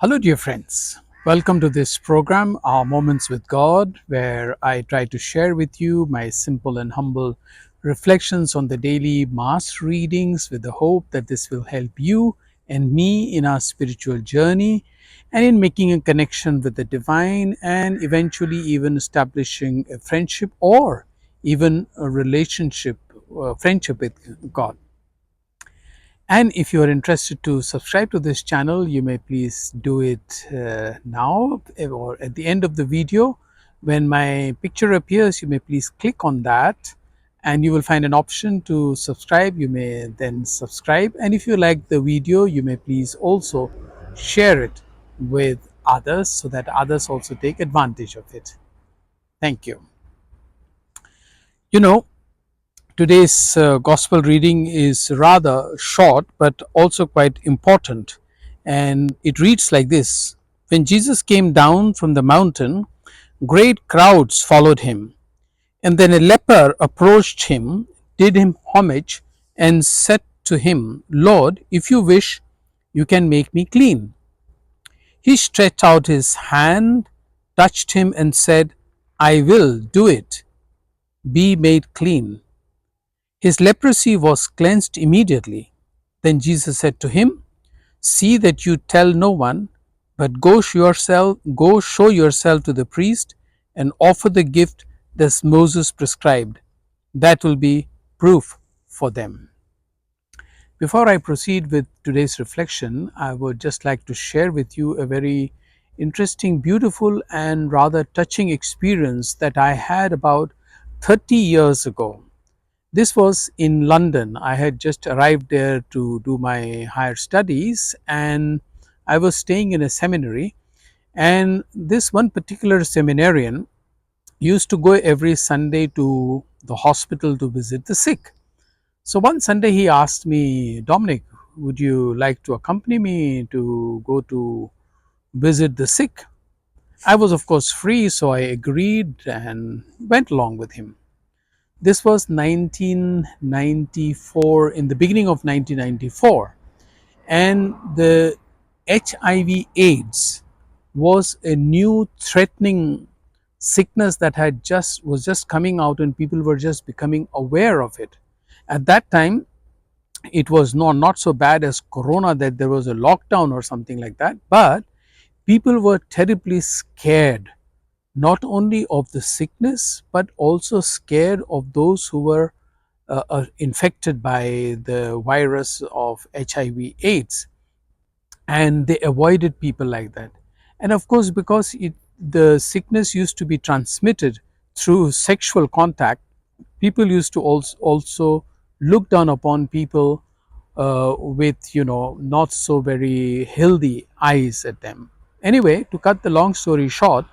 Hello, dear friends. Welcome to this program, Our Moments with God, where I try to share with you my simple and humble reflections on the daily Mass readings with the hope that this will help you and me in our spiritual journey and in making a connection with the divine and eventually even establishing a friendship or even a relationship, friendship with God. And if you are interested to subscribe to this channel, you may please do it now or at the end of the video. When my picture appears, you may please click on that and you will find an option to subscribe. You may then subscribe. And if you like the video, you may please also share it with others so that others also take advantage of it. Thank you. You know, Today's gospel reading is rather short but also quite important, and it reads like this. When Jesus came down from the mountain, great crowds followed him, and then a leper approached him, did him homage, and said to him, Lord, if you wish, you can make me clean. He stretched out his hand, touched him, and said, I will do it. Be made clean. His leprosy was cleansed immediately. Then Jesus said to him, See that you tell no one, but go show yourself to the priest and offer the gift that Moses prescribed. That will be proof for them. Before I proceed with today's reflection, I would just like to share with you a very interesting, beautiful, and rather touching experience that I had about 30 years ago. This was in London. I had just arrived there to do my higher studies, and I was staying in a seminary. And this one particular seminarian used to go every Sunday to the hospital to visit the sick. So one Sunday he asked me, Dominic, would you like to accompany me to go to visit the sick? I was, of course, free, so I agreed and went along with him. This was 1994, in the beginning of 1994, and the HIV AIDS was a new threatening sickness that was just coming out, and people were just becoming aware of it. At that time, it was not so bad as corona, that there was a lockdown or something like that, but people were terribly scared, not only of the sickness but also scared of those who were infected by the virus of HIV AIDS, and they avoided people like that. And of course, because the sickness used to be transmitted through sexual contact, people used to also look down upon people with not so very healthy eyes at them. Anyway, to cut the long story short,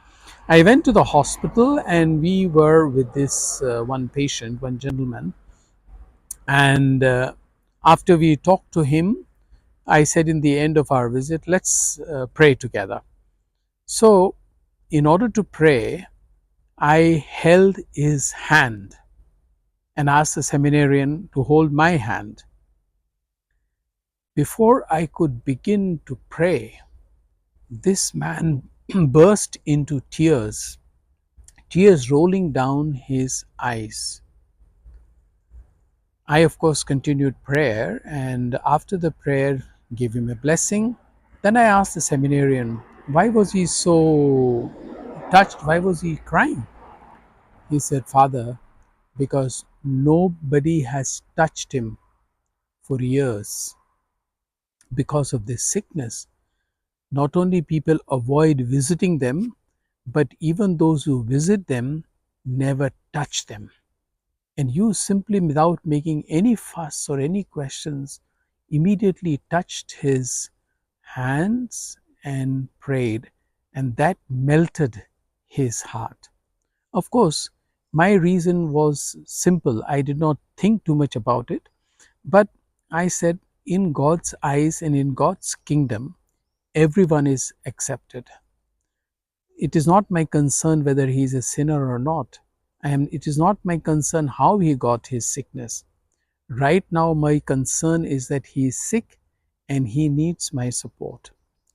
I went to the hospital and we were with this one patient, one gentleman, and after we talked to him, I said in the end of our visit, let's pray together. So, in order to pray, I held his hand and asked the seminarian to hold my hand. Before I could begin to pray, this man burst into tears, tears rolling down his eyes. I, of course, continued prayer, and after the prayer, gave him a blessing. Then I asked the seminarian, why was he so touched? Why was he crying? He said, Father, because nobody has touched him for years because of this sickness. Not only people avoid visiting them, but even those who visit them never touch them. And you simply, without making any fuss or any questions, immediately touched his hands and prayed, and that melted his heart. Of course, my reason was simple. I did not think too much about it, but I said, in God's eyes and in God's kingdom, everyone is accepted. It is not my concern whether he is a sinner or not. It is not my concern how he got his sickness. Right now, my concern is that he is sick and he needs my support.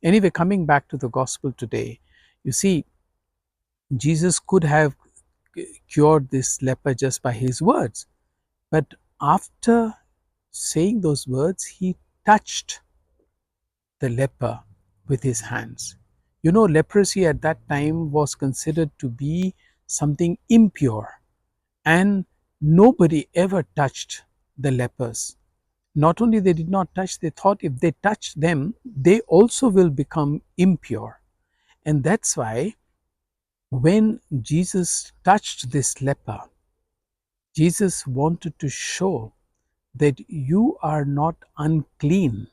Anyway, coming back to the gospel today, you see, Jesus could have cured this leper just by his words, but after saying those words, he touched the leper with his hands. You know, leprosy at that time was considered to be something impure, and nobody ever touched the lepers. Not only they did not touch, they thought if they touch them, they also will become impure. And that's why when Jesus touched this leper, Jesus wanted to show that you are not unclean,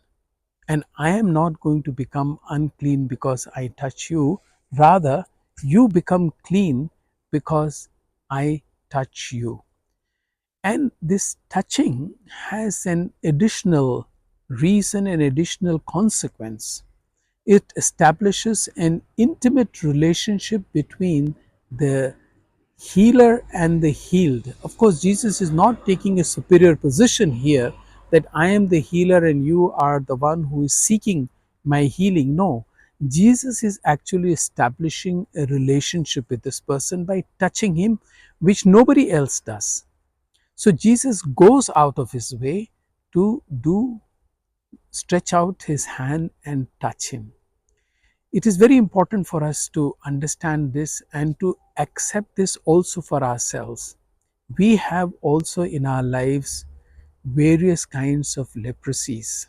and I am not going to become unclean because I touch you. Rather, you become clean because I touch you. And this touching has an additional reason, an additional consequence. It establishes an intimate relationship between the healer and the healed. Of course, Jesus is not taking a superior position here that I am the healer and you are the one who is seeking my healing. No, Jesus is actually establishing a relationship with this person by touching him, which nobody else does. So Jesus goes out of his way to stretch out his hand and touch him. It is very important for us to understand this and to accept this also for ourselves. We have also in our lives various kinds of leprosies,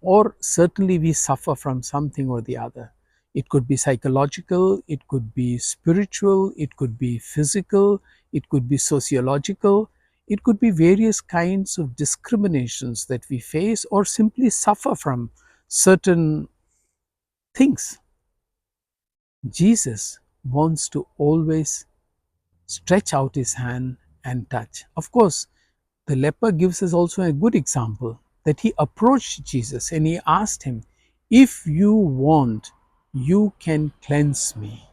or certainly we suffer from something or the other. It could be psychological, it could be spiritual, it could be physical, it could be sociological, it could be various kinds of discriminations that we face or simply suffer from certain things. Jesus wants to always stretch out his hand and touch. Of course, the leper gives us also a good example that he approached Jesus and he asked him, "If you want, you can cleanse me."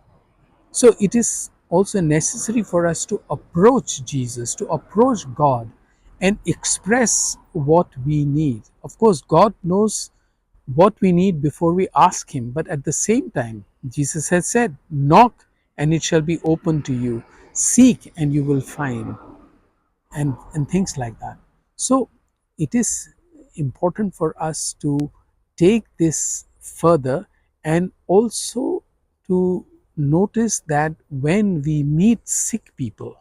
So it is also necessary for us to approach Jesus, to approach God and express what we need. Of course, God knows what we need before we ask him, but at the same time, Jesus has said, "Knock and it shall be open to you, seek and you will find," and things like that. So it is important for us to take this further and also to notice that when we meet sick people,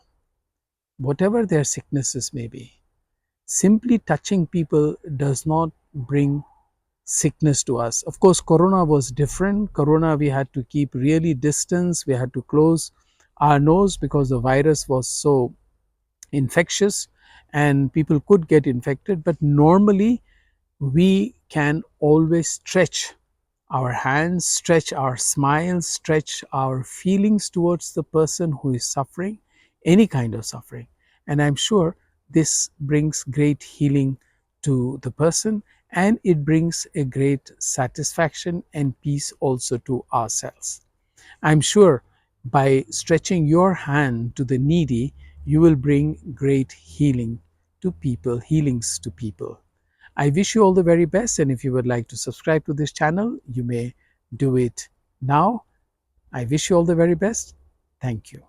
whatever their sicknesses may be, simply touching people does not bring sickness to us. Of course, corona was different. Corona, we had to keep really distance, we had to close our nose because the virus was so infectious and people could get infected. But normally we can always stretch our hands, stretch our smiles, stretch our feelings towards the person who is suffering, any kind of suffering. And I'm sure this brings great healing to the person, and it brings a great satisfaction and peace also to ourselves. I'm sure by stretching your hand to the needy, you will bring great healings to people. I wish you all the very best, and if you would like to subscribe to this channel, you may do it now. I wish you all the very best. Thank you.